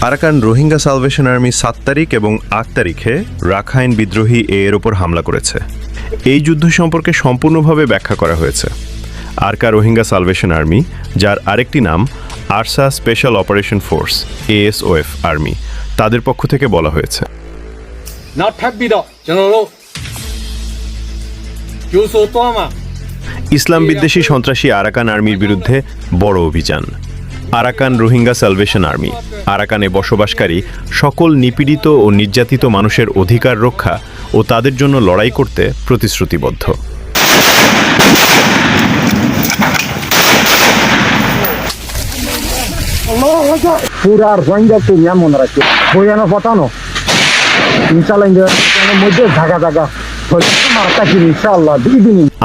Arakan Rohingya salvation army 7 তারিখ এবং 8 তারিখে রাখাইন বিদ্রোহী এর ওপর হামলা করেছে। এই যুদ্ধ সম্পর্কে সম্পূর্ণভাবে ব্যাখ্যা করা হয়েছে। আরকা রোহিঙ্গা সালভেশন আর্মি, যার আরেকটি নাম ARSA special operation force ASOF army, তাদের পক্ষ থেকে বলা হয়েছে, ইসলাম বিদ্বেষী সন্ত্রাসী আরাকান আর্মির বিরুদ্ধে বড় অভিযান। আরাকান রোহিঙ্গা সালভেশন আর্মি আরাকানে বসবাসকারী সকল নিপীড়িত ও নির্যাতিত মানুষের অধিকার রক্ষা ও তাদের জন্য লড়াই করতে প্রতিশ্রুতিবদ্ধ। পুরা রোহিঙ্গা তুলিয়া মনে রাখি বইয়ানো পতানো মধ্যে ঢাকা ঢাকা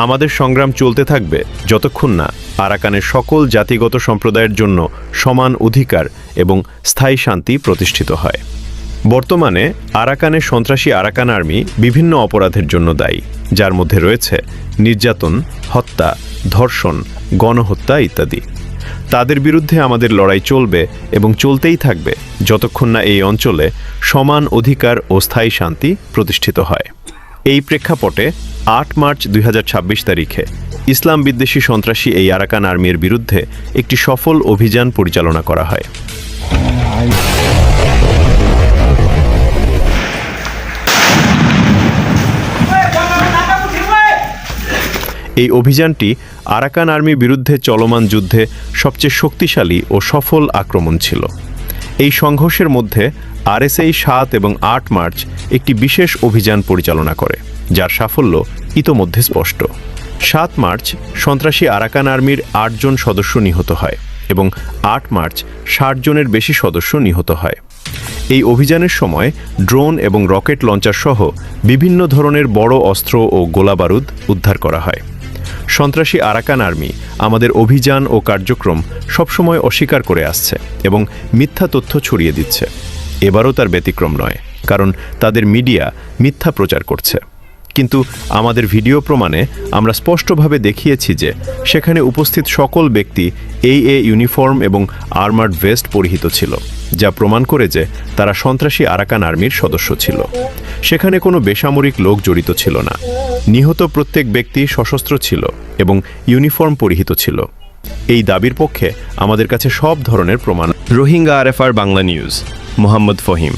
আমাদের সংগ্রাম চলতে থাকবে যতক্ষণ না আরাকানের সকল জাতিগত সম্প্রদায়ের জন্য সমান অধিকার এবং স্থায়ী শান্তি প্রতিষ্ঠিত হয়। বর্তমানে আরাকানের সন্ত্রাসী আরাকান আর্মি বিভিন্ন অপরাধের জন্য দায়ী, যার মধ্যে রয়েছে নির্যাতন, হত্যা, ধর্ষণ, গণহত্যা ইত্যাদি। তাদের বিরুদ্ধে আমাদের লড়াই চলবে এবং চলতেই থাকবে যতক্ষণ না এই অঞ্চলে সমান অধিকার ও স্থায়ী শান্তি প্রতিষ্ঠিত হয়। এই প্রেক্ষাপটে 8 মার্চ 2026 তারিখে ইসলাম বিদ্বেষী সন্ত্রাসী এই আরাকান আর্মির বিরুদ্ধে একটি সফল অভিযান পরিচালনা করা হয়। এই অভিযানটি আরাকান আর্মির বিরুদ্ধে চলমান যুদ্ধে সবচেয়ে শক্তিশালী ও সফল আক্রমণ ছিল। এই সংঘর্ষের মধ্যে আরএসএ 7 এবং 8 মার্চ একটি বিশেষ অভিযান পরিচালনা করে, যার সাফল্য ইতোমধ্যে স্পষ্ট। 7 মার্চ সন্ত্রাসী আরাকান আর্মির 8 জন সদস্য নিহত হয় এবং 8 মার্চ 60 জনের বেশি সদস্য নিহত হয়। এই অভিযানের সময় ড্রোন এবং রকেট লঞ্চার সহ বিভিন্ন ধরনের বড় অস্ত্র ও গোলাবারুদ উদ্ধার করা হয়। সন্ত্রাসী আরাকান আর্মি আমাদের অভিযান ও কার্যক্রম সবসময় অস্বীকার করে আসছে এবং মিথ্যা তথ্য ছড়িয়ে দিচ্ছে। এবারও তার ব্যতিক্রম নয়, কারণ তাদের মিডিয়া মিথ্যা প্রচার করছে। কিন্তু আমাদের ভিডিও প্রমাণে আমরা স্পষ্টভাবে দেখিয়েছি যে সেখানে উপস্থিত সকল ব্যক্তি AA ইউনিফর্ম এবং আর্মার্ড ভেস্ট পরিহিত ছিল, যা প্রমাণ করে যে তারা সন্ত্রাসী আরাকান আর্মির সদস্য ছিল। সেখানে কোনো বেসামরিক লোক জড়িত ছিল না। নিহত প্রত্যেক ব্যক্তি সশস্ত্র ছিল এবং ইউনিফর্ম পরিহিত ছিল। এই দাবির পক্ষে আমাদের কাছে সব ধরনের প্রমাণ। Rohingya RFR Bangla news, Mohammad Fahim.